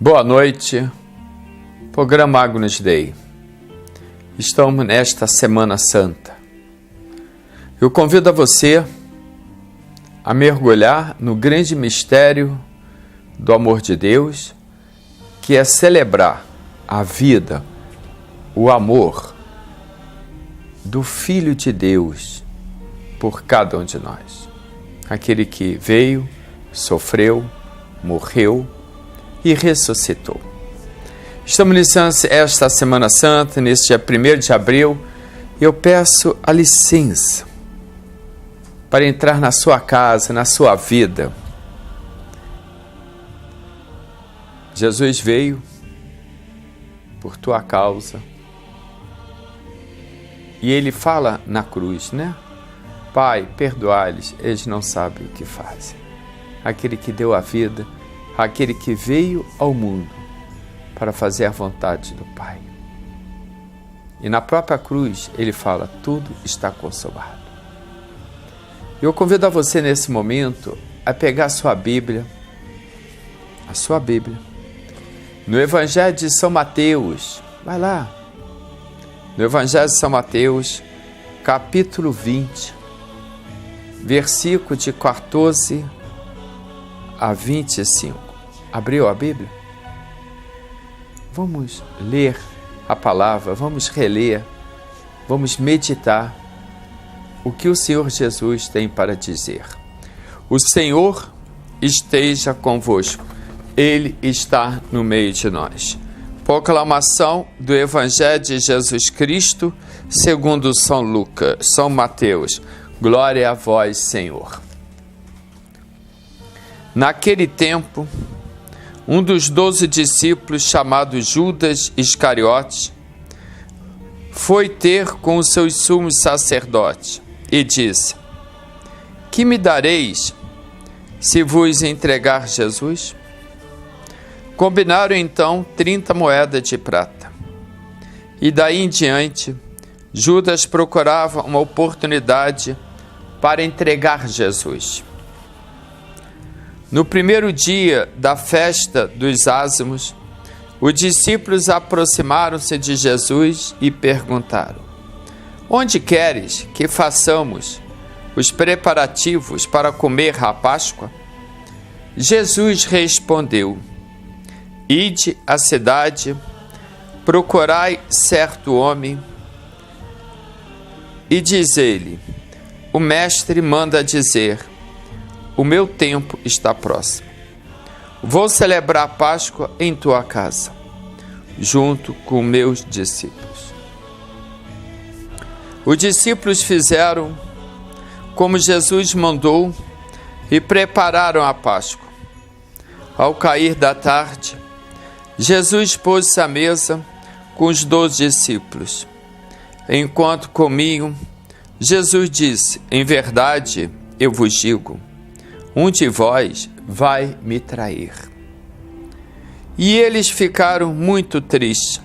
Boa noite, programa Agnus Dei. Estamos nesta Semana Santa. Eu convido a você a mergulhar no grande mistério do amor de Deus, que é celebrar a vida, o amor do Filho de Deus por cada um de nós. Aquele que veio, sofreu, morreu e ressuscitou. Estamos iniciando esta Semana Santa, neste dia 1º de abril, e eu peço a licença para entrar na sua casa, na sua vida. Jesus veio por tua causa e ele fala na cruz, né? Pai, perdoai-lhes, eles não sabem o que fazem. Aquele que deu a vida, aquele que veio ao mundo para fazer a vontade do Pai. E na própria cruz ele fala, tudo está consumado. Eu convido a você nesse momento a pegar a sua Bíblia, no Evangelho de São Mateus, vai lá, no Evangelho de São Mateus, capítulo 20, versículo de 14 a 25. Abriu a Bíblia? Vamos ler a palavra, vamos reler, vamos meditar o que o Senhor Jesus tem para dizer. O Senhor esteja convosco, Ele está no meio de nós. Proclamação do Evangelho de Jesus Cristo, segundo São Mateus. Glória a vós, Senhor. Naquele tempo, um dos 12 discípulos, chamado Judas Iscariote, foi ter com os seus sumos sacerdotes e disse: que me dareis se vos entregar Jesus? Combinaram então 30 moedas de prata. E daí em diante, Judas procurava uma oportunidade para entregar Jesus. No primeiro dia da festa dos ázimos, os discípulos aproximaram-se de Jesus e perguntaram: onde queres que façamos os preparativos para comer a Páscoa? Jesus respondeu: ide à cidade, procurai certo homem e diz-lhe: o mestre manda dizer, o meu tempo está próximo. Vou celebrar a Páscoa em tua casa, junto com meus discípulos. Os discípulos fizeram como Jesus mandou e prepararam a Páscoa. Ao cair da tarde, Jesus pôs-se à mesa com os 12 discípulos. Enquanto comiam, Jesus disse: em verdade, eu vos digo, um de vós vai me trair. E eles ficaram muito tristes.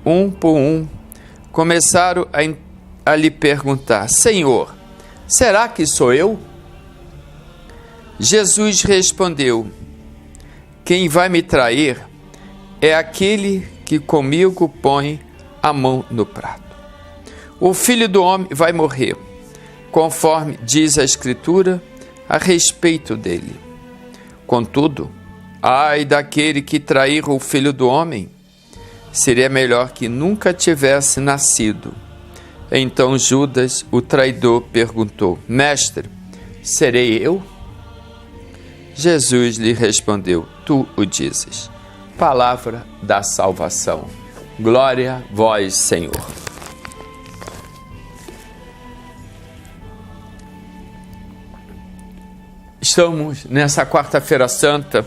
Um por um, começaram a lhe perguntar: Senhor, será que sou eu? Jesus respondeu: quem vai me trair é aquele que comigo põe a mão no prato. O Filho do Homem vai morrer, conforme diz a Escritura a respeito dele. Contudo, ai daquele que trair o Filho do Homem, seria melhor que nunca tivesse nascido. Então Judas, o traidor, perguntou: mestre, serei eu? Jesus lhe respondeu: tu o dizes. Palavra da salvação. Glória a vós, Senhor. Estamos nessa quarta-feira santa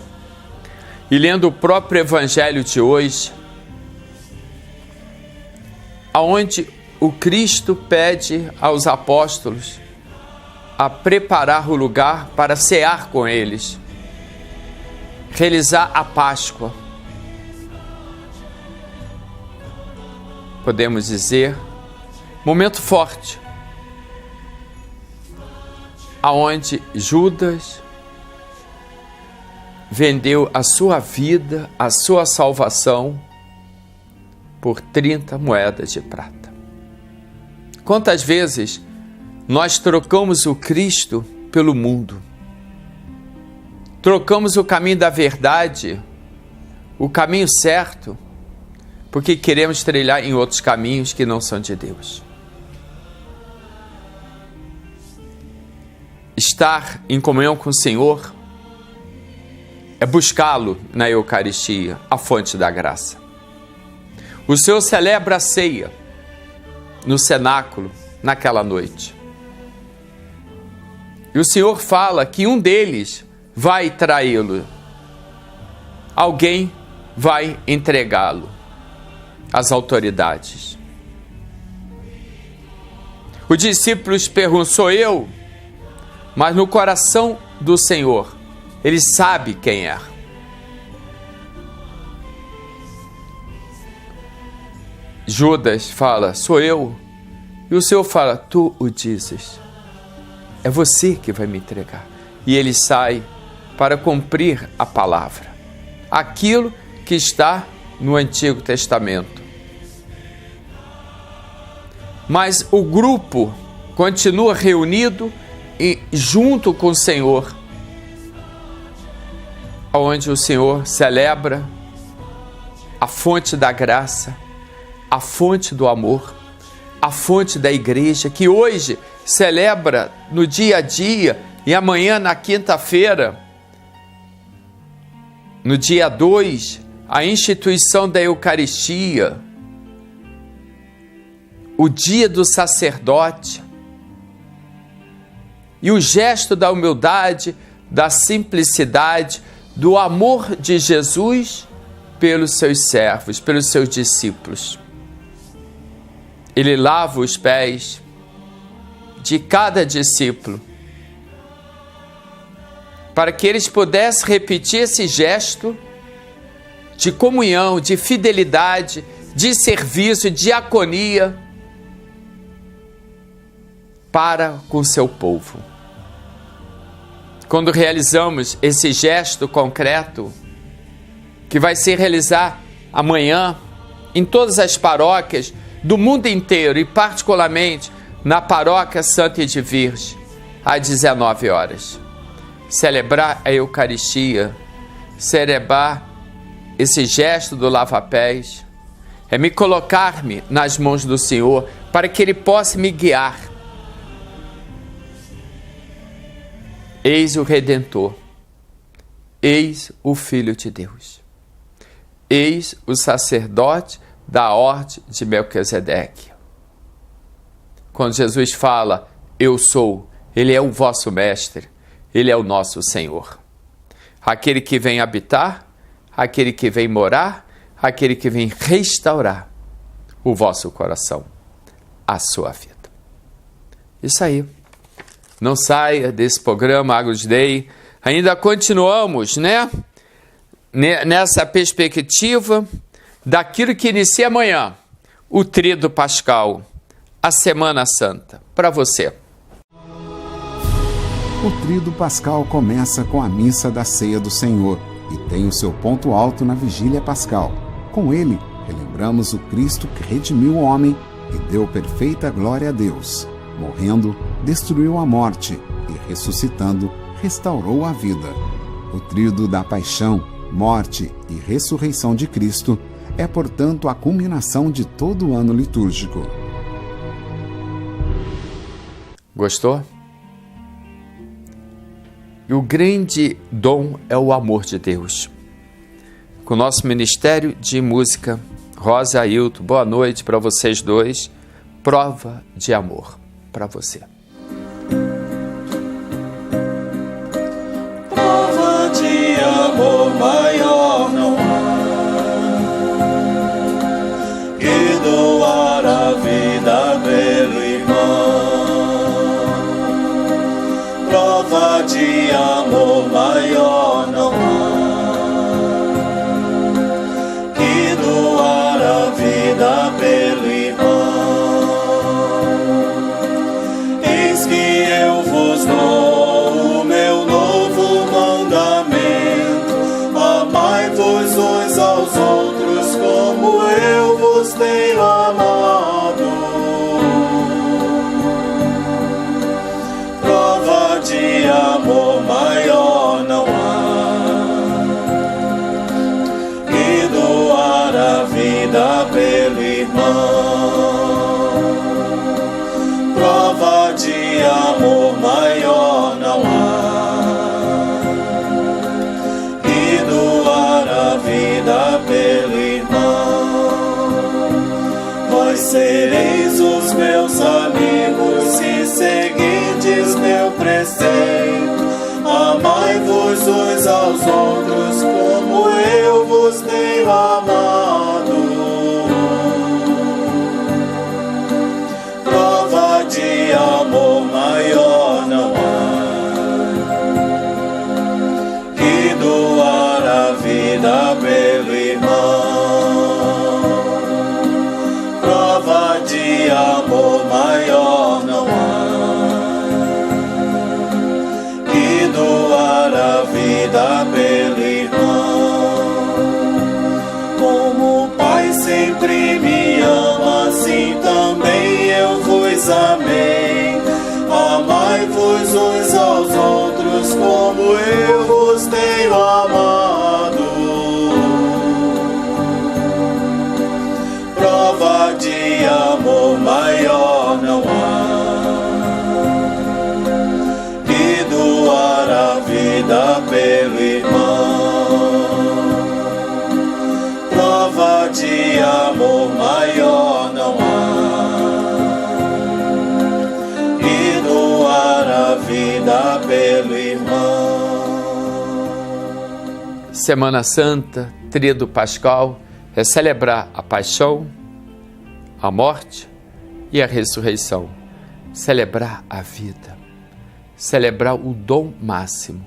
e lendo o próprio Evangelho de hoje, aonde o Cristo pede aos apóstolos a preparar o lugar para cear com eles, realizar a Páscoa. Podemos dizer, momento forte, aonde Judas vendeu a sua vida, a sua salvação, por 30 moedas de prata. Quantas vezes nós trocamos o Cristo pelo mundo? Trocamos o caminho da verdade, o caminho certo, porque queremos trilhar em outros caminhos que não são de Deus. Estar em comunhão com o Senhor é buscá-lo na Eucaristia, a fonte da graça. O Senhor celebra a ceia no cenáculo naquela noite. E o Senhor fala que um deles vai traí-lo. Alguém vai entregá-lo às autoridades. Os discípulos perguntam: sou eu? Mas no coração do Senhor, ele sabe quem é. Judas fala: sou eu. E o Senhor fala: tu o dizes. É você que vai me entregar. E ele sai para cumprir a palavra. Aquilo que está no Antigo Testamento. Mas o grupo continua reunido e junto com o Senhor, onde o Senhor celebra a fonte da graça, a fonte do amor, a fonte da igreja, que hoje celebra no dia a dia e amanhã, na quinta-feira, no dia 2, a instituição da Eucaristia, o dia do sacerdote e o gesto da humildade, da simplicidade, do amor de Jesus pelos seus servos, pelos seus discípulos. Ele lava os pés de cada discípulo, para que eles pudessem repetir esse gesto de comunhão, de fidelidade, de serviço, de diaconia para com seu povo. Quando realizamos esse gesto concreto, que vai se realizar amanhã em todas as paróquias do mundo inteiro e particularmente na paróquia Santa Edvirge, às 19 horas. Celebrar a Eucaristia, celebrar esse gesto do lava-pés, é me colocar-me nas mãos do Senhor para que Ele possa me guiar. Eis o Redentor, eis o Filho de Deus, eis o sacerdote da ordem de Melquisedeque. Quando Jesus fala, eu sou, Ele é o vosso mestre, Ele é o nosso Senhor. Aquele que vem habitar, aquele que vem morar, aquele que vem restaurar o vosso coração, a sua vida. Isso aí. Não saia desse programa Agnus Dei. Ainda continuamos, né? Nessa perspectiva daquilo que inicia amanhã, o Tríduo Pascal, a Semana Santa, para você. O Tríduo Pascal começa com a Missa da Ceia do Senhor e tem o seu ponto alto na Vigília Pascal. Com ele, relembramos o Cristo que redimiu o homem e deu perfeita glória a Deus. Morrendo, destruiu a morte e, ressuscitando, restaurou a vida. O Tríduo da Paixão, Morte e Ressurreição de Cristo é, portanto, a culminação de todo o ano litúrgico. Gostou? E o grande dom é o amor de Deus. Com o nosso Ministério de Música, Rosa e Ailton, boa noite para vocês dois. Prova de amor para você. Prova de amor maior não há que doar a vida pelo irmão. Prova de amor maior não há que doar a vida pelo irmão. Eis que eu vos dou o meu novo mandamento: vida pelo irmão. Prova de amor maior não há, e doar a vida pelo irmão. Vós sereis os meus amigos se seguirdes meu preceito. Amai-vos uns aos outros como eu vos tenho amado. Prova de amor maior não há, que doar a vida pelo irmão. Prova de amor maior não há, que doar a vida pelo irmão. Como o Pai sempre me ama, assim também eu vos amei. Amai-vos uns aos outros como eu vos tenho amado. Prova de amor maior não há, que doar a vida pelo irmão. Prova de amor maior não há, que doar a vida pelo irmão. Semana Santa, Tríduo Pascal, é celebrar a paixão, a morte e a ressurreição. Celebrar a vida. Celebrar o dom máximo,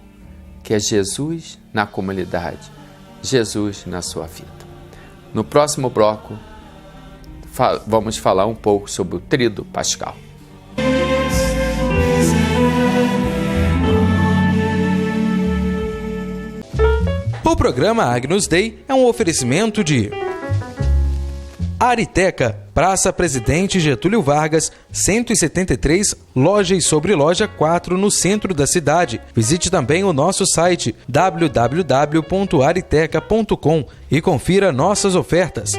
que é Jesus na comunidade, Jesus na sua vida. No próximo bloco, vamos falar um pouco sobre o Tríduo Pascal. O programa Agnus Dei é um oferecimento de Ariteca, Praça Presidente Getúlio Vargas, 173, Loja e Sobreloja 4, no centro da cidade. Visite também o nosso site www.ariteca.com e confira nossas ofertas.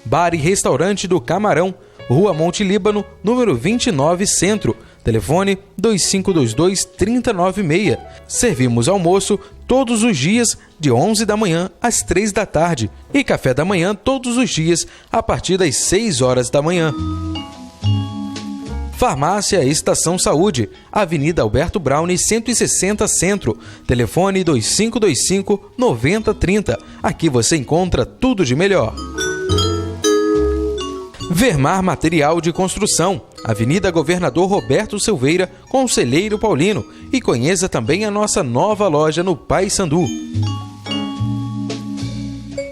Bar e Restaurante do Camarão, Rua Monte Líbano, número 29, Centro. Telefone 2522-3096. Servimos almoço todos os dias de 11 da manhã às 3 da tarde e café da manhã todos os dias a partir das 6 horas da manhã. Farmácia Estação Saúde, Avenida Alberto Braune, 160 Centro. Telefone 2525-9030. Aqui você encontra tudo de melhor. Vermar Material de Construção, Avenida Governador Roberto Silveira, Conselheiro Paulino, e conheça também a nossa nova loja no Paissandu.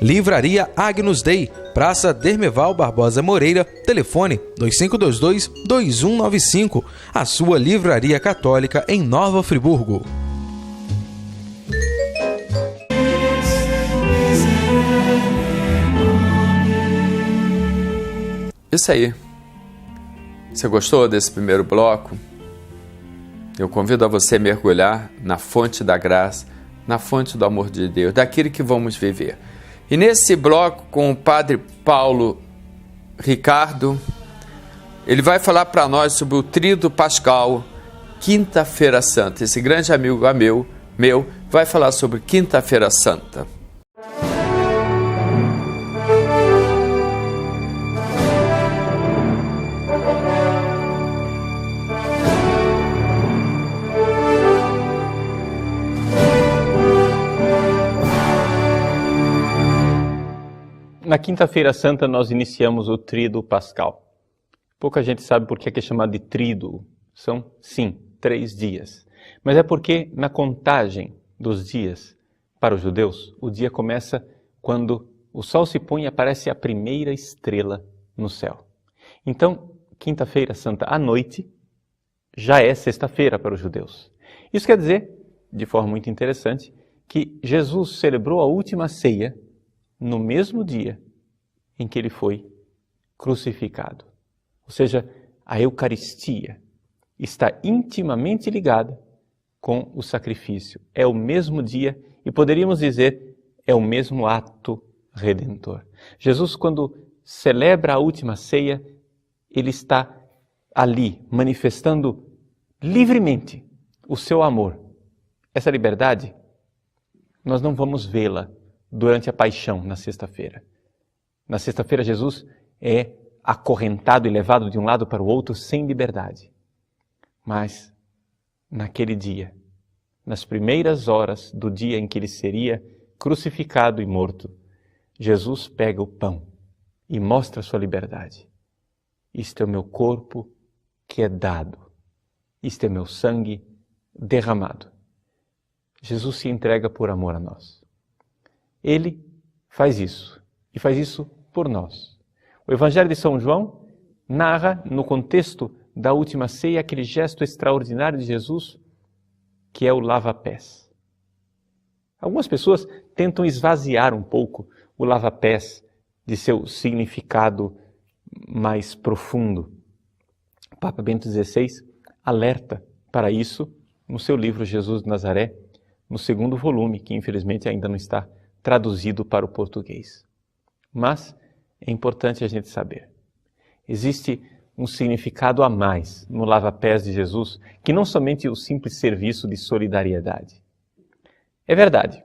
Livraria Agnus Dei, Praça Dermeval Barbosa Moreira, telefone 2522-2195, a sua livraria católica em Nova Friburgo. Isso aí. Você gostou desse primeiro bloco? Eu convido a você a mergulhar na fonte da graça, na fonte do amor de Deus, daquilo que vamos viver. E nesse bloco com o Padre Paulo Ricardo, ele vai falar para nós sobre o Tríduo Pascal, Quinta-feira Santa. Esse grande amigo meu vai falar sobre Quinta-feira Santa. Na Quinta-feira Santa nós iniciamos o Tríduo Pascal. Pouca gente sabe por que é chamado de Tríduo. São, sim, 3 dias. Mas é porque na contagem dos dias para os judeus, o dia começa quando o sol se põe e aparece a primeira estrela no céu. Então, Quinta-feira Santa à noite já é sexta-feira para os judeus. Isso quer dizer, de forma muito interessante, que Jesus celebrou a última ceia no mesmo dia em que ele foi crucificado. Ou seja, a Eucaristia está intimamente ligada com o sacrifício. É o mesmo dia e poderíamos dizer, é o mesmo ato redentor. Jesus, quando celebra a última ceia, ele está ali manifestando livremente o seu amor. Essa liberdade, nós não vamos vê-la durante a paixão na sexta-feira. Na sexta-feira, Jesus é acorrentado e levado de um lado para o outro sem liberdade. Mas, naquele dia, nas primeiras horas do dia em que ele seria crucificado e morto, Jesus pega o pão e mostra a sua liberdade. Isto é o meu corpo que é dado. Isto é meu sangue derramado. Jesus se entrega por amor a nós. Ele faz isso, e faz isso por nós. O Evangelho de São João narra, no contexto da última ceia, aquele gesto extraordinário de Jesus, que é o lava-pés. Algumas pessoas tentam esvaziar um pouco o lava-pés de seu significado mais profundo. O Papa Bento XVI alerta para isso no seu livro Jesus de Nazaré, no segundo volume, que infelizmente ainda não está traduzido para o português. Mas é importante a gente saber. Existe um significado a mais no lava-pés de Jesus, que não somente o simples serviço de solidariedade. É verdade.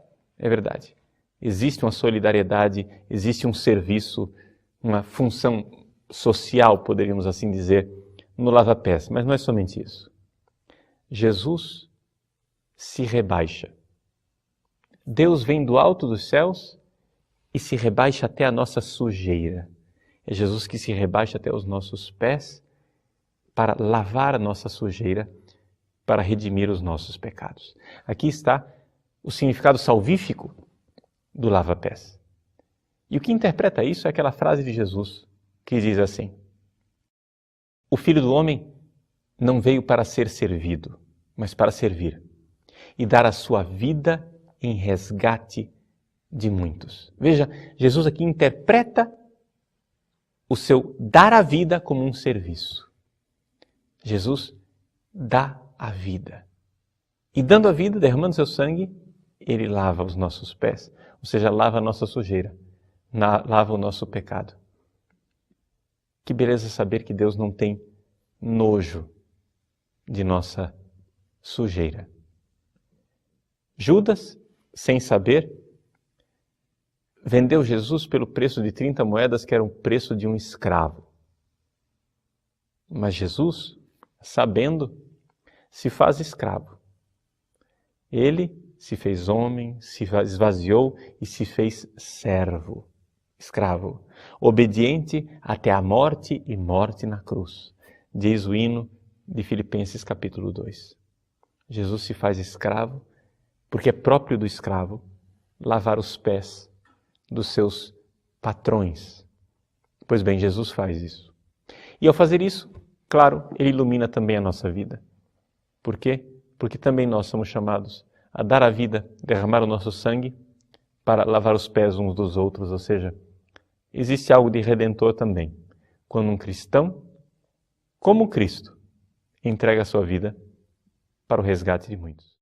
Existe uma solidariedade, existe um serviço, uma função social, poderíamos assim dizer, no lava-pés, mas não é somente isso. Jesus se rebaixa. Deus vem do alto dos céus e se rebaixa até a nossa sujeira. É Jesus que se rebaixa até os nossos pés para lavar a nossa sujeira, para redimir os nossos pecados. Aqui está o significado salvífico do lava-pés. E o que interpreta isso é aquela frase de Jesus que diz assim: o Filho do Homem não veio para ser servido, mas para servir e dar a sua vida em resgate de muitos. Veja, Jesus aqui interpreta o seu dar a vida como um serviço. Jesus dá a vida. E dando a vida, derramando seu sangue, ele lava os nossos pés, ou seja, lava a nossa sujeira, lava o nosso pecado. Que beleza saber que Deus não tem nojo de nossa sujeira. Judas, sem saber, vendeu Jesus pelo preço de 30 moedas, que era o preço de um escravo. Mas Jesus, sabendo, se faz escravo. Ele se fez homem, se esvaziou e se fez servo, escravo, obediente até a morte e morte na cruz. Diz o hino de Filipenses capítulo 2. Jesus se faz escravo porque é próprio do escravo lavar os pés dos seus patrões. Pois bem, Jesus faz isso. E ao fazer isso, claro, ele ilumina também a nossa vida. Por quê? Porque também nós somos chamados a dar a vida, derramar o nosso sangue para lavar os pés uns dos outros. Ou seja, existe algo de redentor também. Quando um cristão, como Cristo, entrega a sua vida para o resgate de muitos.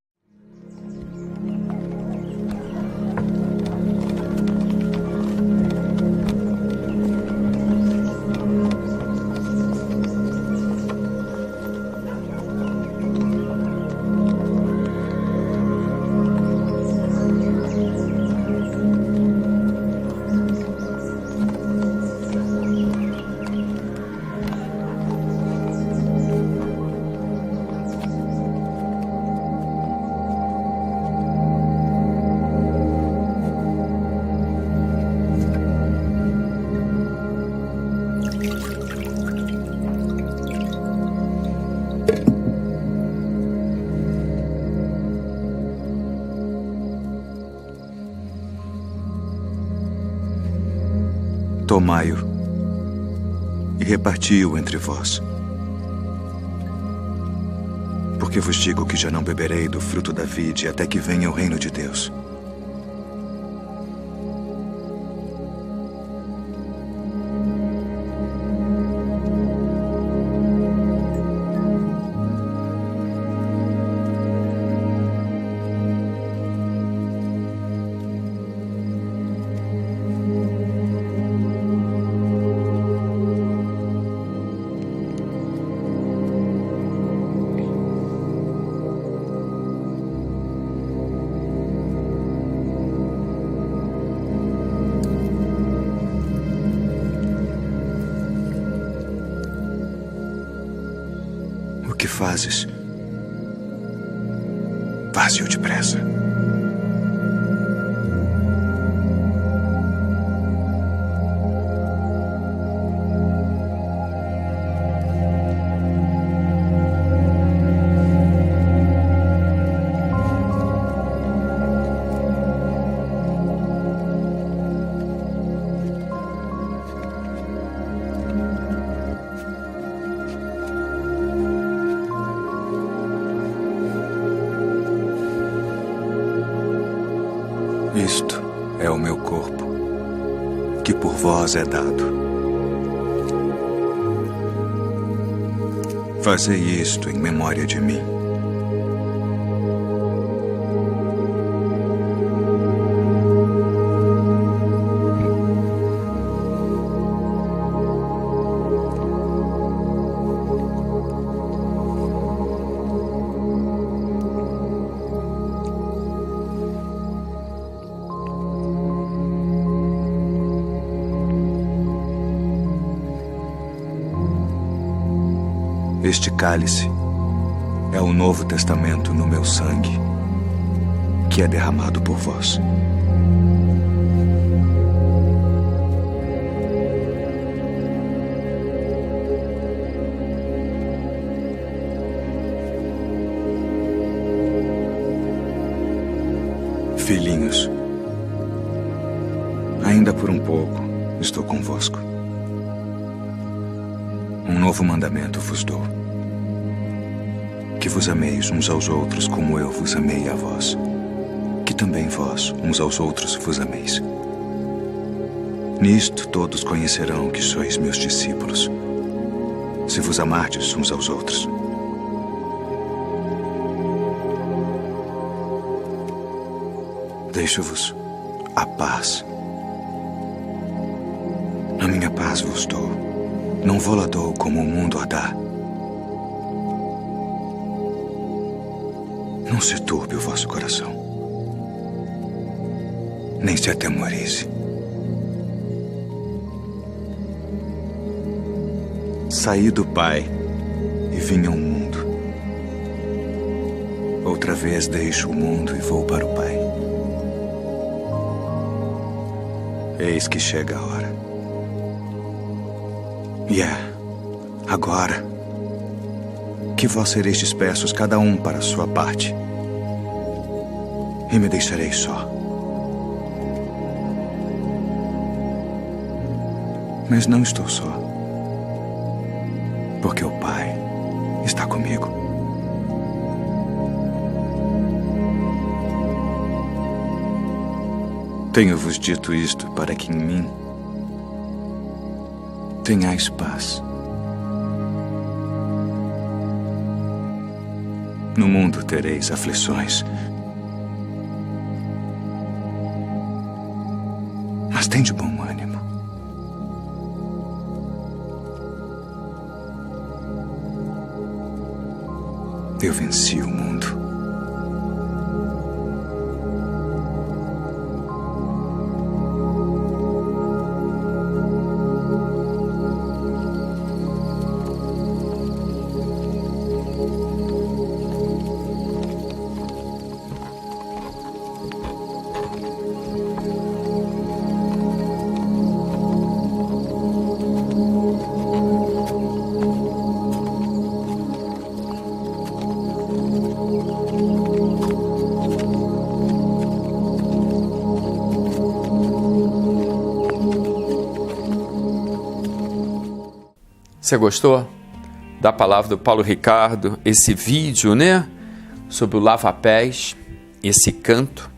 Tomai-o e reparti-o entre vós. Porque vos digo que já não beberei do fruto da vide até que venha o reino de Deus. fazes, faze-o depressa. Isto é o meu corpo, que por vós é dado. Fazei isto em memória de mim. Este cálice é o Novo Testamento no meu sangue, que é derramado por vós. Filhinhos, ainda por um pouco estou convosco. Um novo mandamento vos dou: que vos ameis uns aos outros como eu vos amei a vós, que também vós uns aos outros vos ameis. Nisto todos conhecerão que sois meus discípulos, se vos amardes uns aos outros. Deixo-vos a paz. A minha paz vos dou, não vou-la dou como o mundo a dá. Não se turbe o vosso coração, nem se atemorize. Saí do Pai e vim ao mundo. Outra vez deixo o mundo e vou para o Pai. Eis que chega a hora. E agora, que vós sereis dispersos cada um para a sua parte, e me deixareis só. Mas não estou só, porque o Pai está comigo. Tenho-vos dito isto para que em mim tenhais paz. No mundo tereis aflições, mas tende bom ânimo. Eu venci o mundo. Você gostou da palavra do Paulo Ricardo, esse vídeo, né? Sobre o lava-pés, esse canto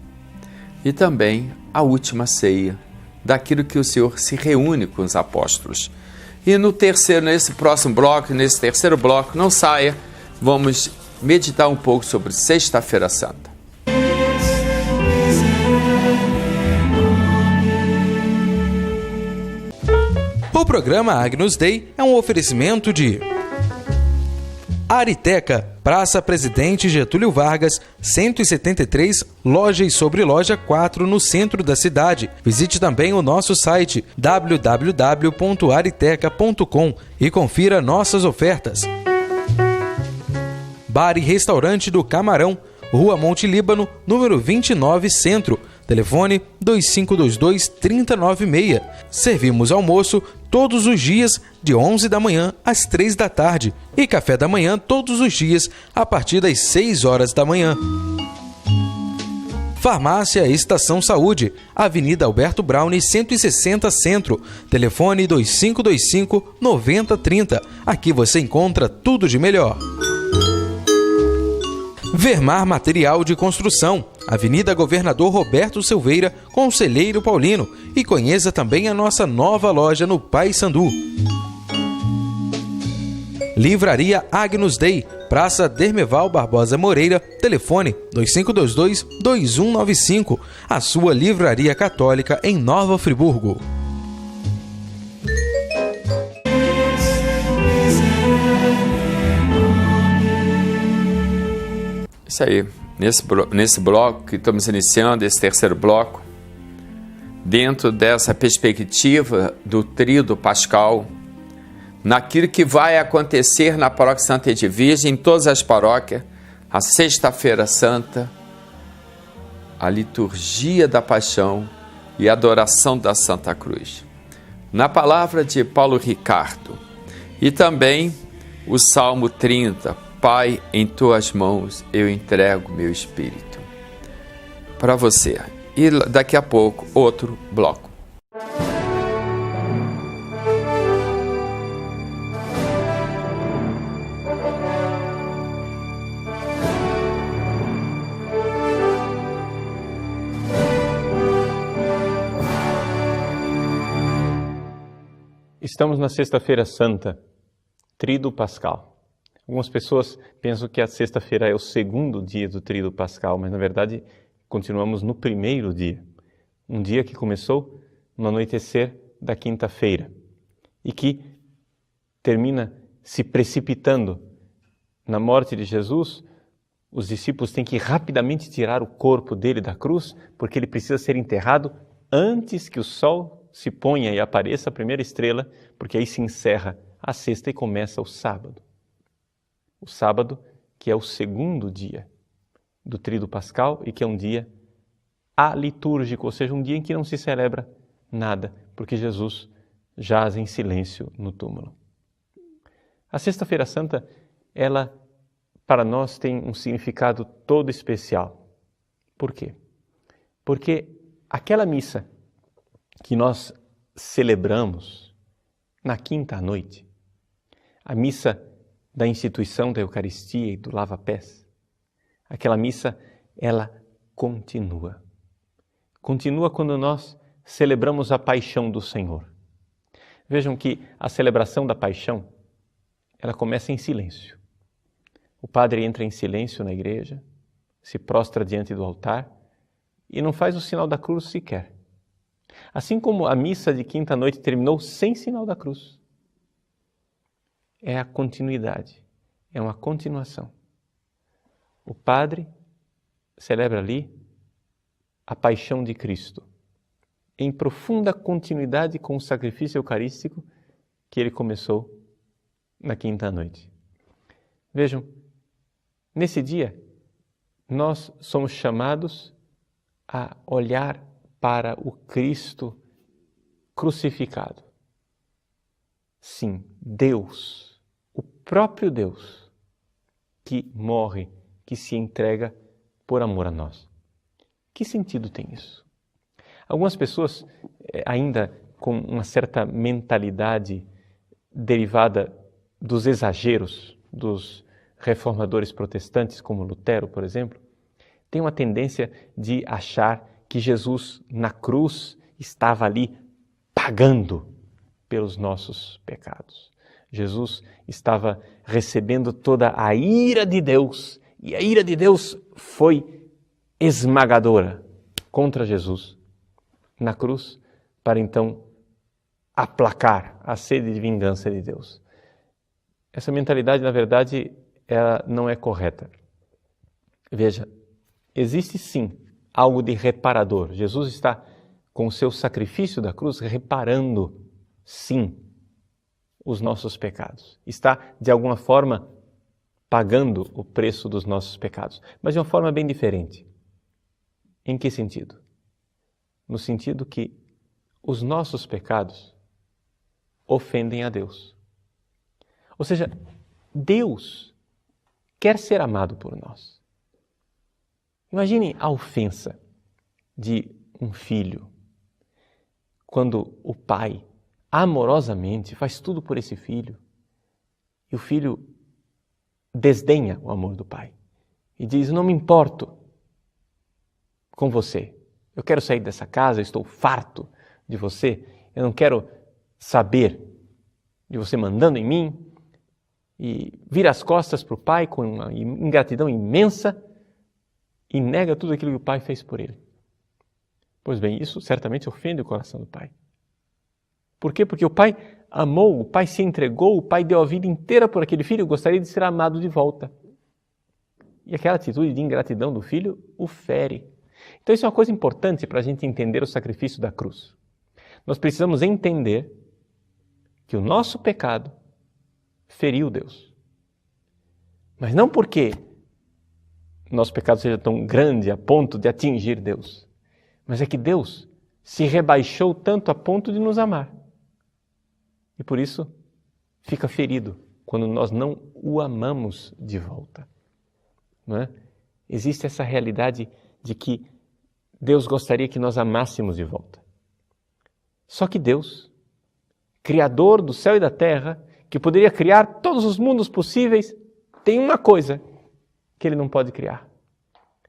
e também a última ceia, daquilo que o Senhor se reúne com os apóstolos. E nesse terceiro bloco, não saia, vamos meditar um pouco sobre Sexta-feira Santa. O programa Agnus Dei é um oferecimento de Ariteca, Praça Presidente Getúlio Vargas, 173, loja e sobreloja 4, no centro da cidade. Visite também o nosso site www.ariteca.com e confira nossas ofertas. Bar e Restaurante do Camarão, Rua Monte Líbano, número 29, Centro. Telefone 2522-3096. Servimos almoço todos os dias de 11 da manhã às 3 da tarde e café da manhã todos os dias a partir das 6 horas da manhã. Farmácia Estação Saúde, Avenida Alberto Browne, 160 Centro. Telefone 2525-9030. Aqui você encontra tudo de melhor. Vermar Material de Construção, Avenida Governador Roberto Silveira, Conselheiro Paulino. E conheça também a nossa nova loja no Paissandu. Livraria Agnus Dei, Praça Dermeval Barbosa Moreira, telefone 2522-2195, a sua livraria católica em Nova Friburgo. Isso aí, nesse bloco que estamos iniciando, esse terceiro bloco, dentro dessa perspectiva do tríduo pascal, naquilo que vai acontecer na Paróquia Santa Edvige, em todas as paróquias, a Sexta-feira Santa, a liturgia da paixão e a adoração da Santa Cruz. Na palavra de Paulo Ricardo, e também o Salmo 30, Pai, em tuas mãos eu entrego meu espírito. Para você. E daqui a pouco, outro bloco. Estamos na Sexta-feira Santa, Tríduo Pascal. Algumas pessoas pensam que a sexta-feira é o segundo dia do Tríduo Pascal, mas na verdade continuamos no primeiro dia. Um dia que começou no anoitecer da quinta-feira e que termina se precipitando na morte de Jesus. Os discípulos têm que rapidamente tirar o corpo dele da cruz, porque ele precisa ser enterrado antes que o sol se ponha e apareça a primeira estrela, porque aí se encerra a sexta e começa o sábado. O sábado, que é o segundo dia do Tríduo Pascal e que é um dia alitúrgico, ou seja, um dia em que não se celebra nada, porque Jesus jaz em silêncio no túmulo. A Sexta-feira Santa, ela, para nós, tem um significado todo especial. Por quê? Porque aquela missa que nós celebramos na quinta noite, a missa da instituição da Eucaristia e do lava-pés, aquela missa, ela continua. Continua quando nós celebramos a paixão do Senhor. Vejam que a celebração da paixão, ela começa em silêncio. O padre entra em silêncio na igreja, se prostra diante do altar e não faz o sinal da cruz sequer. Assim como a missa de quinta-noite terminou sem sinal da cruz. É a continuidade, é uma continuação. O padre celebra ali a paixão de Cristo, em profunda continuidade com o sacrifício eucarístico que ele começou na quinta-noite. Vejam, nesse dia, nós somos chamados a olhar para o Cristo crucificado. Sim, Deus, o próprio Deus, que morre, que se entrega por amor a nós. Que sentido tem isso? Algumas pessoas, ainda com uma certa mentalidade derivada dos exageros dos reformadores protestantes, como Lutero, por exemplo, têm uma tendência de achar que Jesus na cruz estava ali pagando pelos nossos pecados. Jesus estava recebendo toda a ira de Deus e a ira de Deus foi esmagadora contra Jesus na cruz para então aplacar a sede de vingança de Deus. Essa mentalidade, na verdade, ela não é correta. Veja, existe sim algo de reparador. Jesus está, com o seu sacrifício da cruz, reparando, sim, os nossos pecados. Está, de alguma forma, pagando o preço dos nossos pecados, mas de uma forma bem diferente. Em que sentido? No sentido que os nossos pecados ofendem a Deus. Ou seja, Deus quer ser amado por nós. Imagine a ofensa de um filho quando o pai amorosamente faz tudo por esse filho e o filho desdenha o amor do pai e diz: não me importo com você, eu quero sair dessa casa, eu estou farto de você, eu não quero saber de você mandando em mim, e vira as costas para o pai com uma ingratidão imensa e nega tudo aquilo que o pai fez por ele. Pois bem, isso certamente ofende o coração do pai. Por quê? Porque o pai amou, o pai se entregou, o pai deu a vida inteira por aquele filho, gostaria de ser amado de volta. E aquela atitude de ingratidão do filho o fere. Então isso é uma coisa importante para a gente entender o sacrifício da cruz. Nós precisamos entender que o nosso pecado feriu Deus. Mas não porque nosso pecado seja tão grande a ponto de atingir Deus, mas é que Deus se rebaixou tanto a ponto de nos amar. E por isso fica ferido quando nós não o amamos de volta. Não é? Existe essa realidade de que Deus gostaria que nós amássemos de volta. Só que Deus, Criador do céu e da terra, que poderia criar todos os mundos possíveis, tem uma coisa que Ele não pode criar.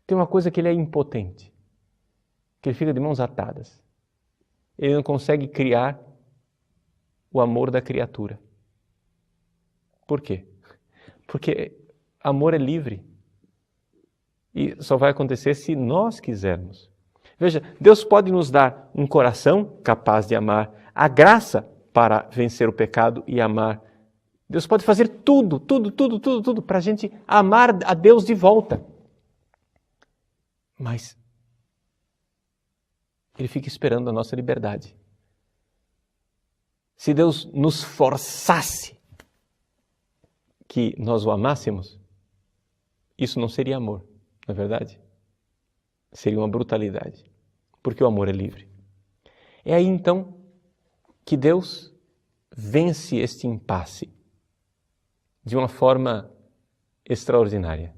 Tem uma coisa que Ele é impotente, que Ele fica de mãos atadas. Ele não consegue criar o amor da criatura. Por quê? Porque amor é livre. E só vai acontecer se nós quisermos. Veja, Deus pode nos dar um coração capaz de amar, a graça para vencer o pecado e amar. Deus pode fazer tudo para a gente amar a Deus de volta. Mas Ele fica esperando a nossa liberdade. Se Deus nos forçasse que nós o amássemos, isso não seria amor, não é verdade? Seria uma brutalidade, porque o amor é livre. É aí então que Deus vence este impasse de uma forma extraordinária.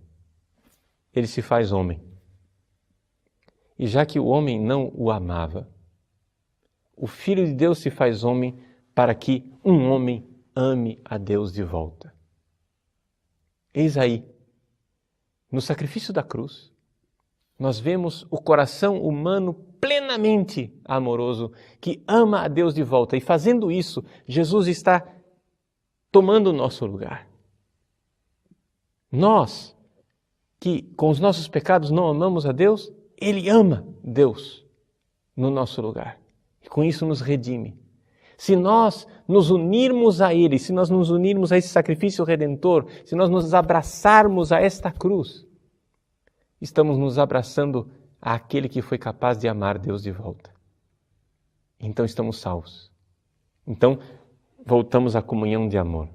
Ele se faz homem. E já que o homem não o amava, o Filho de Deus se faz homem para que um homem ame a Deus de volta. Eis aí, no sacrifício da cruz, nós vemos o coração humano plenamente amoroso, que ama a Deus de volta. E fazendo isso, Jesus está tomando o nosso lugar. Nós, que com os nossos pecados não amamos a Deus, Ele ama Deus no nosso lugar. E com isso nos redime. Se nós nos unirmos a Ele, se nós nos unirmos a esse sacrifício redentor, se nós nos abraçarmos a esta cruz, estamos nos abraçando àquele que foi capaz de amar Deus de volta. Então estamos salvos. Então voltamos à comunhão de amor.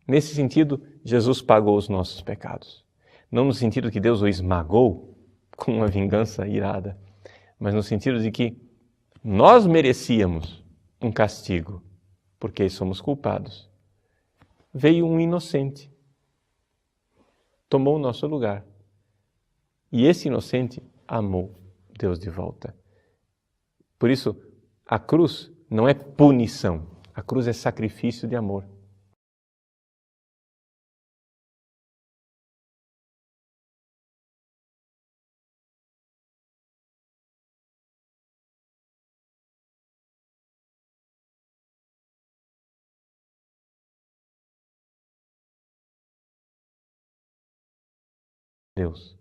Nesse sentido, Jesus pagou os nossos pecados. Não no sentido que Deus o esmagou com uma vingança irada, mas no sentido de que nós merecíamos um castigo, porque somos culpados. Veio um inocente, tomou o nosso lugar. E esse inocente amou Deus de volta. Por isso, a cruz não é punição, a cruz é sacrifício de amor. Deus.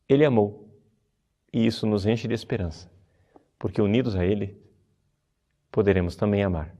Ele amou, e isso nos enche de esperança, porque unidos a Ele, poderemos também amar.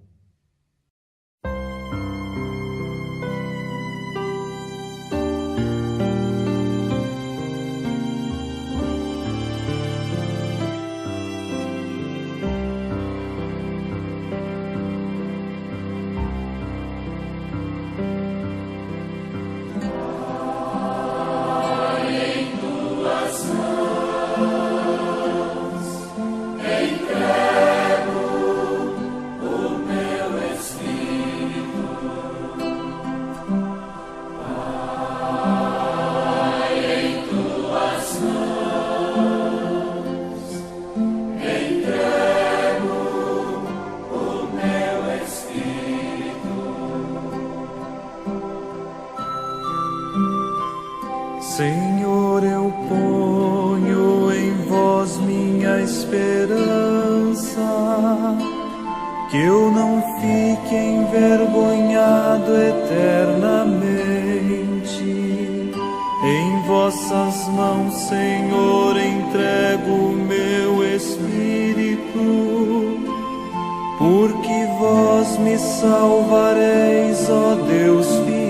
que eu não fique envergonhado eternamente. Em vossas mãos, Senhor, entrego o meu espírito, porque vós me salvareis, ó Deus fiel.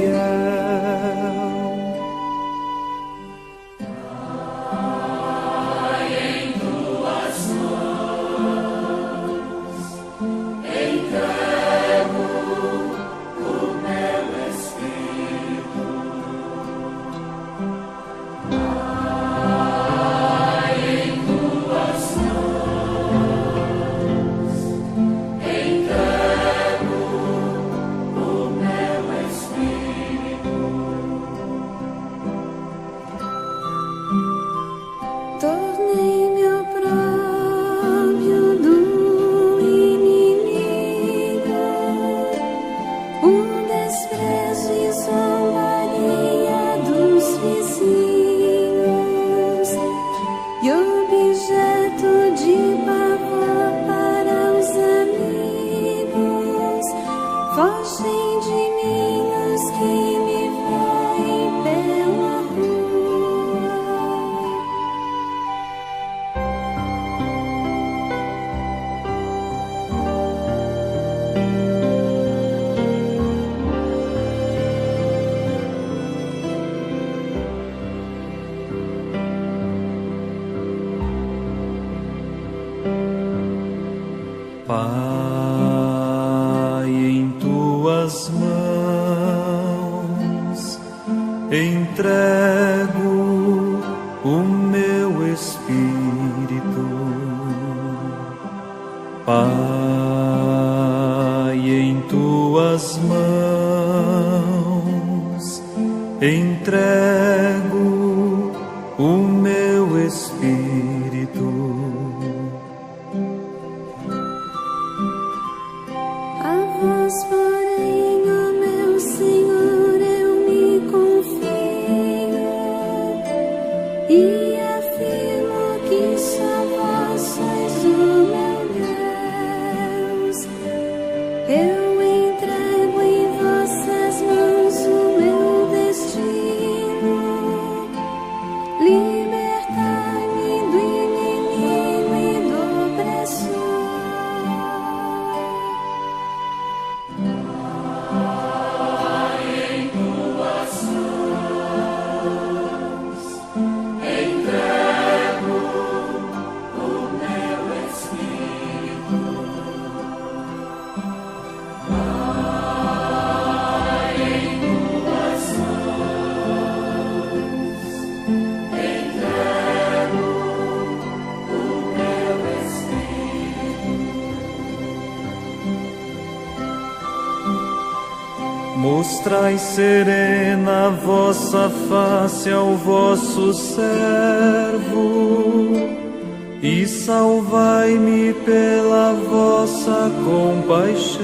Pai, em tuas mãos entrego o meu espírito. Pai, em tuas mãos entrego o meu espírito. Porém, ó meu Senhor, eu me confio e afirmo que só vós sois o meu Deus. Eu entrego em vossas mãos o meu destino. Libertai-me do inimigo e do opressor. Mostrai serena a vossa face ao vosso servo e salvai-me pela vossa compaixão.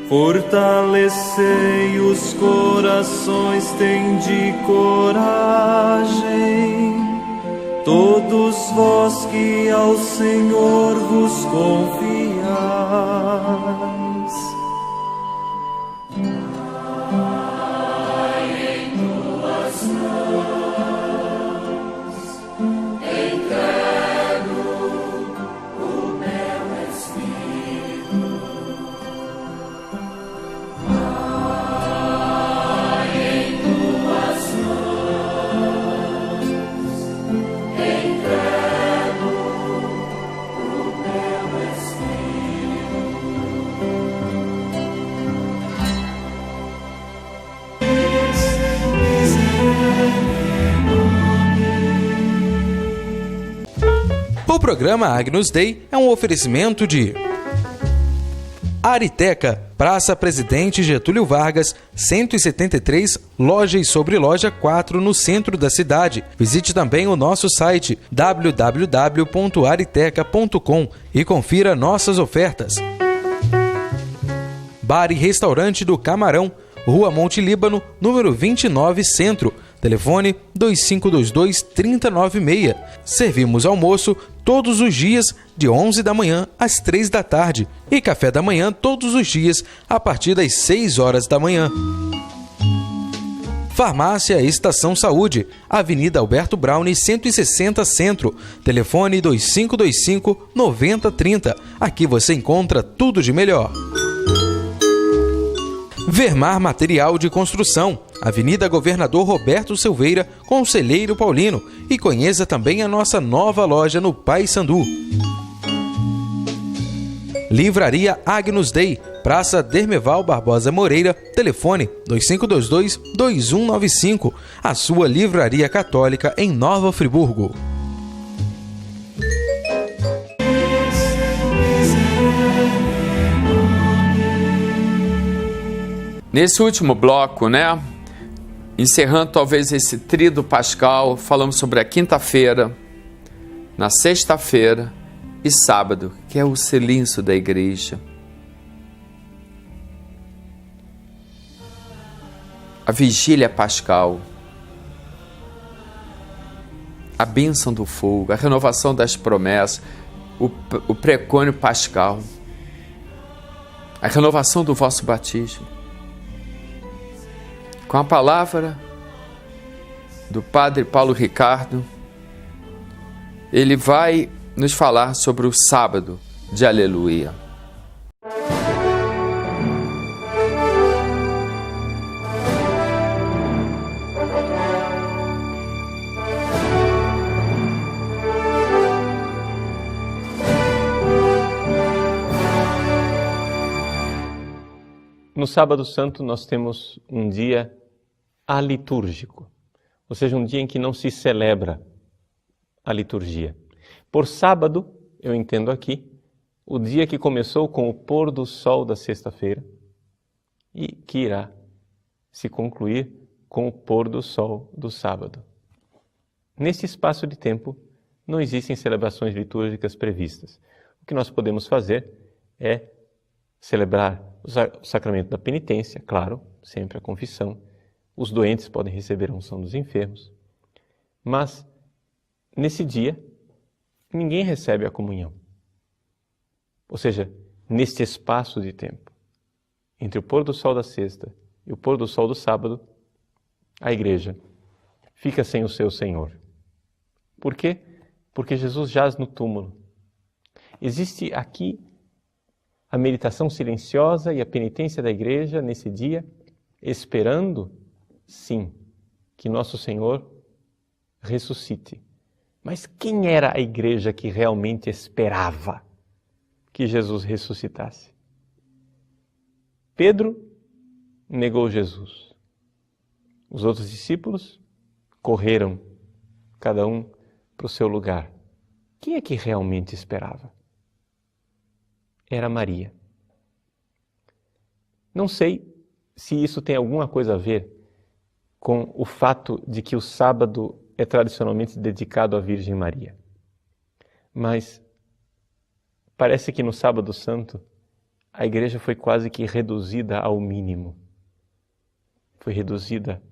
Fortalecei os corações, tende coragem, todos vós que ao Senhor vos confiais. O programa Agnus Dei é um oferecimento de Ariteca, Praça Presidente Getúlio Vargas, 173, loja e sobreloja 4 no centro da cidade. Visite também o nosso site www.ariteca.com e confira nossas ofertas. Bar e Restaurante do Camarão, Rua Monte Líbano, número 29, Centro. Telefone 2522-3096. Servimos almoço todos os dias de 11 da manhã às 3 da tarde e café da manhã todos os dias a partir das 6 horas da manhã. Farmácia Estação Saúde, Avenida Alberto Browne, 160 Centro. Telefone 2525-9030. Aqui você encontra tudo de melhor. Vermar Material de Construção, Avenida Governador Roberto Silveira, Conselheiro Paulino. E conheça também a nossa nova loja no Paissandu. Livraria Agnus Dei, Praça Dermeval Barbosa Moreira, telefone 2522-2195. A sua livraria católica em Nova Friburgo. Nesse último bloco, encerrando talvez esse tríduo pascal, falamos sobre a quinta-feira, na sexta-feira e sábado, que é o silêncio da igreja. A vigília pascal, a bênção do fogo, a renovação das promessas, o precônio pascal, a renovação do vosso batismo. Com a palavra do Padre Paulo Ricardo, ele vai nos falar sobre o sábado de Aleluia. No Sábado Santo nós temos um dia alitúrgico, ou seja, um dia em que não se celebra a liturgia. Por sábado, eu entendo aqui, o dia que começou com o pôr do sol da sexta-feira e que irá se concluir com o pôr do sol do sábado. Nesse espaço de tempo, não existem celebrações litúrgicas previstas. O que nós podemos fazer é celebrar o sacramento da penitência, claro, sempre a confissão. Os doentes podem receber a unção dos enfermos. Mas, nesse dia, ninguém recebe a comunhão. Ou seja, neste espaço de tempo, entre o pôr do sol da sexta e o pôr do sol do sábado, a igreja fica sem o seu Senhor. Por quê? Porque Jesus jaz no túmulo. Existe aqui a meditação silenciosa e a penitência da igreja nesse dia, esperando, sim, que nosso Senhor ressuscite. Mas quem era a igreja que realmente esperava que Jesus ressuscitasse? Pedro negou Jesus. Os outros discípulos correram, cada um para o seu lugar. Quem é que realmente esperava? Era Maria. Não sei se isso tem alguma coisa a ver com o fato de que o sábado é tradicionalmente dedicado à Virgem Maria. Mas parece que no Sábado Santo a igreja foi quase que reduzida ao mínimo. Foi reduzida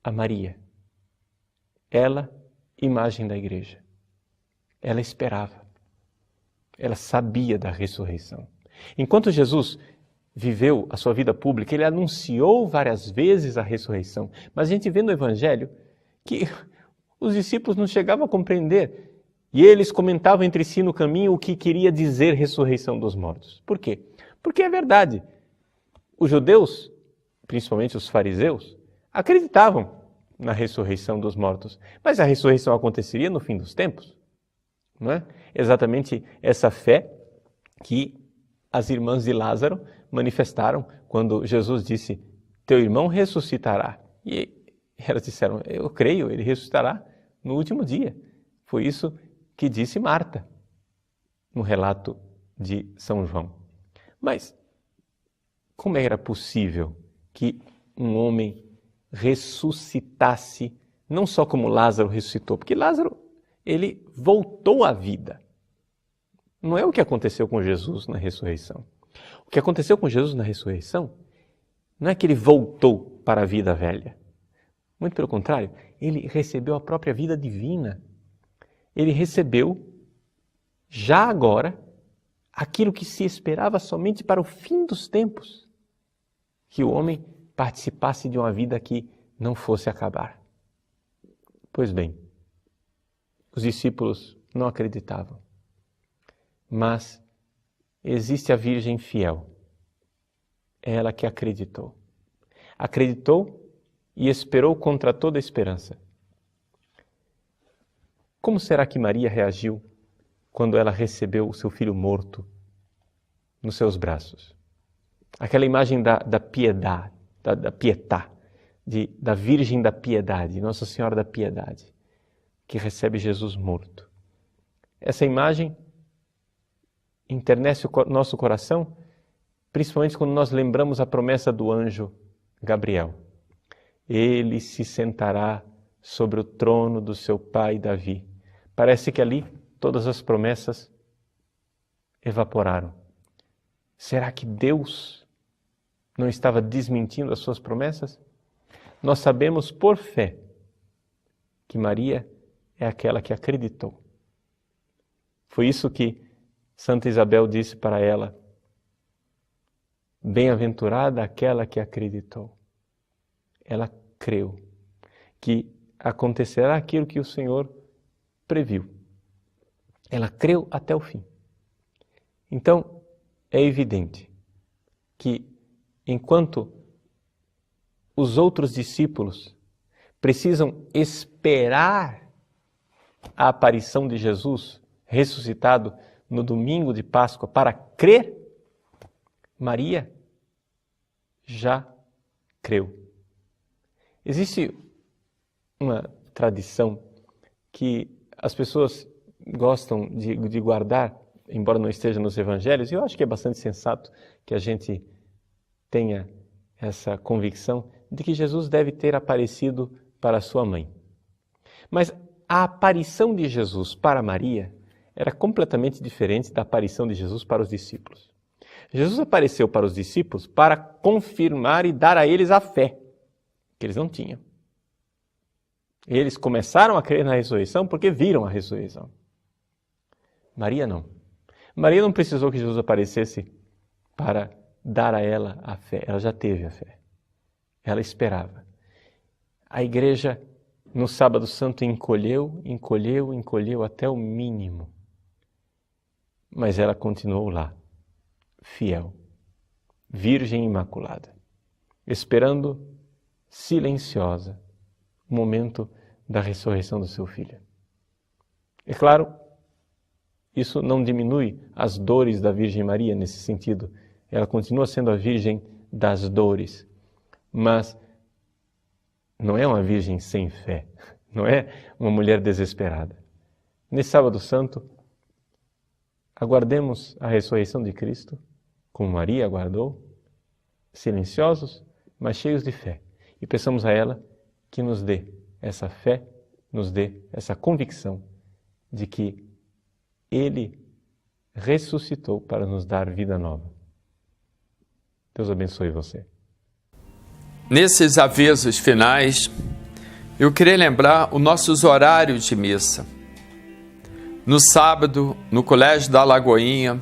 a Maria. Ela, imagem da igreja. Ela esperava. Ela sabia da ressurreição. Enquanto Jesus viveu a sua vida pública, ele anunciou várias vezes a ressurreição. Mas a gente vê no Evangelho que os discípulos não chegavam a compreender. E eles comentavam entre si no caminho o que queria dizer ressurreição dos mortos. Por quê? Porque é verdade. Os judeus, principalmente os fariseus, acreditavam na ressurreição dos mortos. Mas a ressurreição aconteceria no fim dos tempos. Não é? Exatamente essa fé que as irmãs de Lázaro manifestaram quando Jesus disse: teu irmão ressuscitará. E elas disseram: eu creio, ele ressuscitará no último dia. Foi isso que disse Marta, no relato de São João. Mas como era possível que um homem ressuscitasse, não só como Lázaro ressuscitou, porque Lázaro, ele voltou à vida. Não é o que aconteceu com Jesus na ressurreição. O que aconteceu com Jesus na ressurreição Não é que ele voltou para a vida velha. Muito pelo contrário, ele recebeu a própria vida divina. Ele recebeu, já agora, aquilo que se esperava somente para o fim dos tempos, que o homem participasse de uma vida que não fosse acabar. Pois bem, os discípulos não acreditavam, mas existe a Virgem fiel, ela que acreditou. Acreditou e esperou contra toda esperança. Como será que Maria reagiu quando ela recebeu o seu filho morto nos seus braços? Aquela imagem da piedade, da pietà, da Virgem da Piedade, Nossa Senhora da Piedade, que recebe Jesus morto. Essa imagem enternece o nosso coração, principalmente quando nós lembramos a promessa do anjo Gabriel. Ele se sentará sobre o trono do seu pai Davi. Parece que ali todas as promessas evaporaram. Será que Deus não estava desmentindo as suas promessas? Nós sabemos por fé que Maria é aquela que acreditou. Foi isso que Santa Isabel disse para ela: bem-aventurada aquela que acreditou. Ela creu que acontecerá aquilo que o Senhor previu. Ela creu até o fim. Então, é evidente que enquanto os outros discípulos precisam esperar a aparição de Jesus ressuscitado no domingo de Páscoa para crer, Maria já creu. Existe uma tradição que as pessoas gostam de guardar, embora não esteja nos evangelhos, e eu acho que é bastante sensato que a gente tenha essa convicção de que Jesus deve ter aparecido para sua mãe. Mas a aparição de Jesus para Maria era completamente diferente da aparição de Jesus para os discípulos. Jesus apareceu para os discípulos para confirmar e dar a eles a fé que eles não tinham. Eles começaram a crer na ressurreição porque viram a ressurreição. Maria não. Maria não precisou que Jesus aparecesse para dar a ela a fé. Ela já teve a fé. Ela esperava. A igreja, no Sábado Santo, encolheu até o mínimo. Mas ela continuou lá, fiel, virgem imaculada, esperando silenciosa o momento da ressurreição do seu filho. É claro, isso não diminui as dores da Virgem Maria nesse sentido. Ela continua sendo a Virgem das dores, mas não é uma virgem sem fé, não é uma mulher desesperada. Nesse Sábado Santo, aguardemos a ressurreição de Cristo, como Maria aguardou, silenciosos, mas cheios de fé. E peçamos a ela que nos dê essa fé, nos dê essa convicção de que Ele ressuscitou para nos dar vida nova. Deus abençoe você. Nesses avisos finais, eu queria lembrar os nossos horários de missa. No sábado, no Colégio da Lagoinha,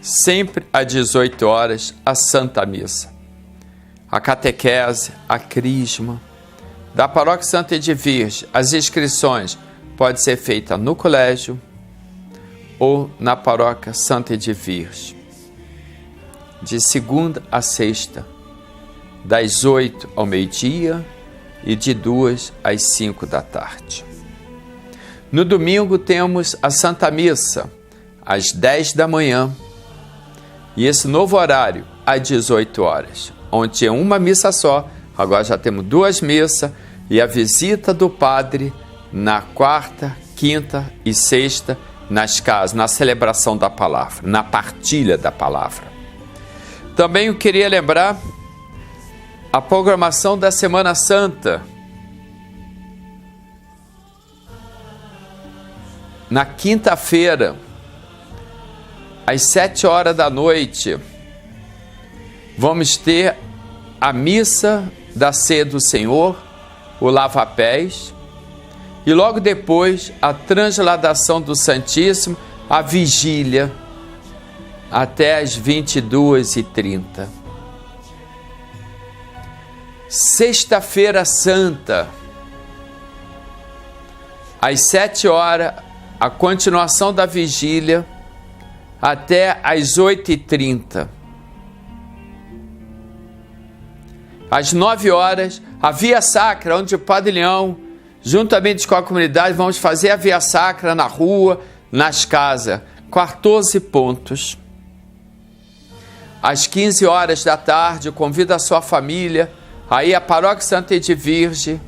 sempre às 18 horas, a Santa Missa. A catequese, a crisma. Da Paróquia Santa Edvige, as inscrições podem ser feitas no colégio ou na Paróquia Santa Edvige. De segunda a sexta, das 8 ao meio-dia e de 2 às 5 da tarde. No domingo temos a Santa Missa, às 10 da manhã, e esse novo horário, às 18 horas, onde tinha uma missa só, agora já temos 2 missas, e a visita do padre na quarta, quinta e sexta, nas casas, na celebração da palavra, na partilha da palavra. Também eu queria lembrar a programação da Semana Santa. Na quinta-feira, às 7 horas da noite, vamos ter a missa da ceia do Senhor, o lava-pés, e logo depois a transladação do Santíssimo, a vigília, até as 22h30. Sexta-feira Santa, às 7 horas, a continuação da vigília, até às 8h30. Às 9 horas, a Via Sacra, onde o Padre Leão, juntamente com a comunidade, vamos fazer a Via Sacra na rua, nas casas, 14 pontos. Às 15 horas da tarde, eu convido a sua família a ir à Paróquia Santa Edvige,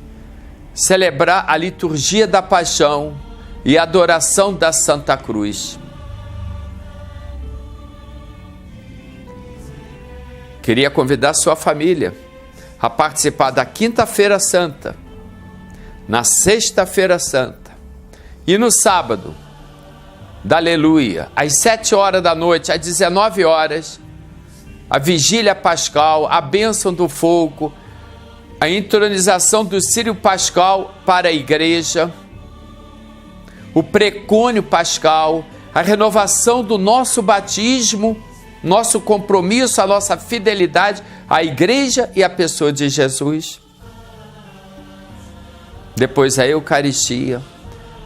celebrar a liturgia da Paixão e a adoração da Santa Cruz. Queria convidar a sua família a participar da Quinta-feira Santa, na Sexta-feira Santa e no sábado, da Aleluia, às 7 horas da noite, às 19 horas, a Vigília Pascal, a bênção do fogo, a entronização do Círio Pascal para a igreja, o precônio pascal, a renovação do nosso batismo, nosso compromisso, a nossa fidelidade à igreja e à pessoa de Jesus. Depois a Eucaristia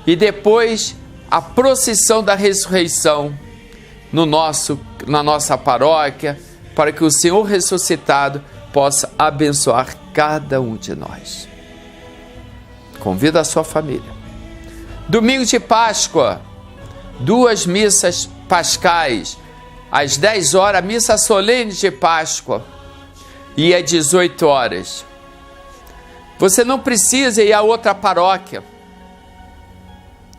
e depois a procissão da ressurreição na nossa paróquia, para que o Senhor ressuscitado possa abençoar cada um de nós. Convido a sua família. Domingo de Páscoa, 2 missas pascais, às 10 horas, a missa solene de Páscoa, e às 18 horas. Você não precisa ir a outra paróquia.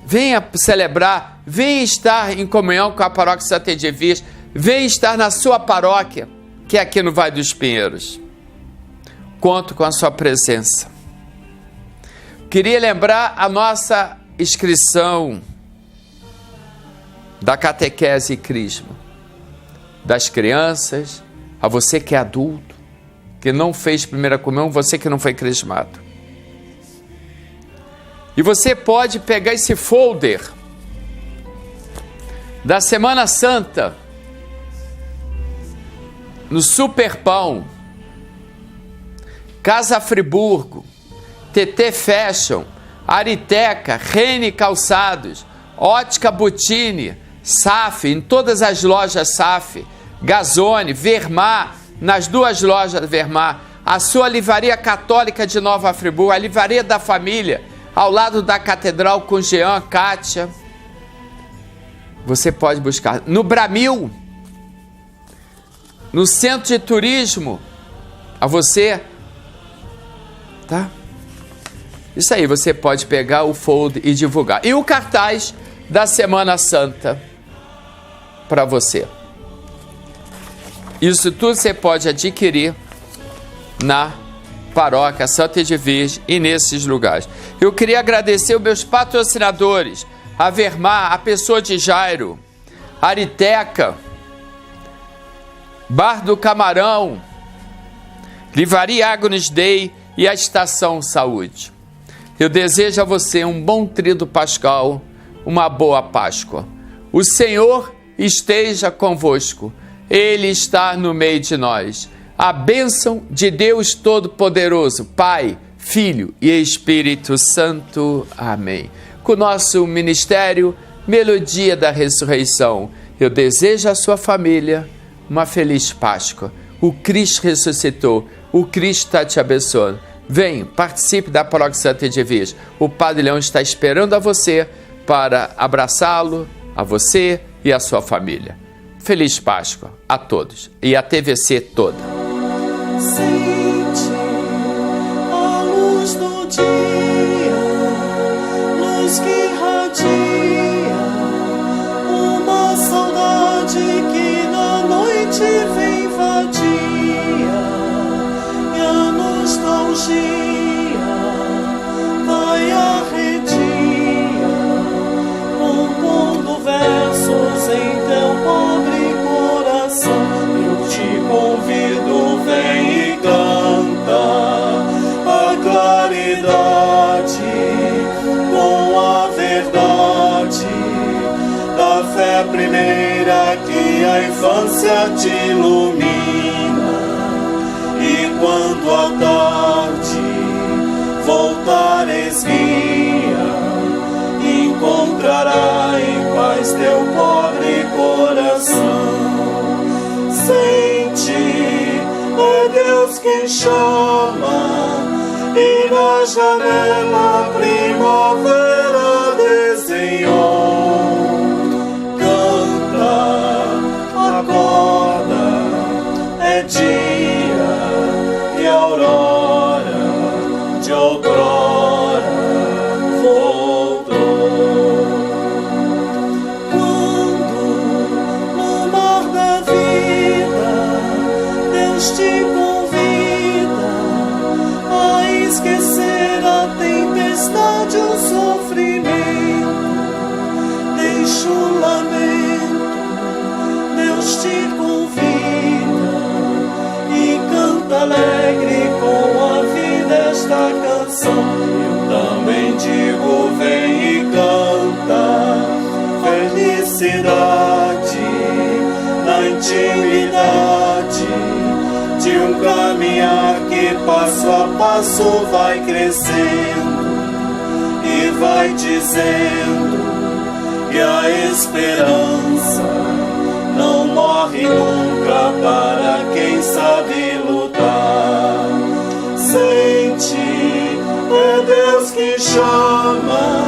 Venha celebrar, venha estar em comunhão com a Paróquia Santa Edvige, venha estar na sua paróquia, que é aqui no Vale dos Pinheiros. Conto com a sua presença. Queria lembrar a nossa inscrição da catequese e crisma das crianças, a você que é adulto, que não fez primeira comunhão, você que não foi crismado. E você pode pegar esse folder da Semana Santa no Superpão, Casa Friburgo, TT Fashion, Ariteca, Rene Calçados, Ótica Butini, SAF, em todas as lojas SAF, Gazone, Vermar, nas 2 lojas Vermar, a sua livraria católica de Nova Friburgo, a livraria da família, ao lado da catedral com Jean, Kátia. Você pode buscar no Bramil, no centro de turismo, a você, tá? Isso aí, você pode pegar o folder e divulgar. E o cartaz da Semana Santa para você. Isso tudo você pode adquirir na Paróquia Santa Edvige e nesses lugares. Eu queria agradecer os meus patrocinadores, a Vermar, a pessoa de Jairo, Ariteca, Bar do Camarão, Livraria Agnus Dei e a Estação Saúde. Eu desejo a você um bom tríduo pascal, uma boa Páscoa. O Senhor esteja convosco. Ele está no meio de nós. A bênção de Deus Todo-Poderoso, Pai, Filho e Espírito Santo. Amém. Com o nosso ministério, Melodia da Ressurreição, eu desejo à sua família uma feliz Páscoa. O Cristo ressuscitou. O Cristo está te abençoando. Vem, participe da Paróquia Santa Edvige. O Padre Leão está esperando a você para abraçá-lo, a você e a sua família. Feliz Páscoa a todos e a TVC toda. Sente a luz do dia, luz que irradia, uma saudade que na noite vem vadia, e a nostalgia vai arredia, compondo versos em teu pobre coração. Eu te convido, vem e canta. infância te ilumina, e quando a tarde voltares guia, encontrará em paz teu pobre coração. Sente, é Deus que chama, e na janela a primavera desenhou. Canta, acorda, é dia e aurora de outrora voltou. Quando no mar da vida Deus te convida a esquecer a tempestade, o sofrimento, deixa o lamento. Deus te convida e canta alegre com a vida esta canção. Eu também digo, vem e canta felicidade na intimidade de um caminhar que passo a passo vai crescendo e vai dizendo que a esperança não morre nunca para quem sabe lutar. Sente, é Deus que chama,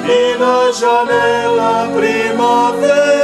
e na janela a primavera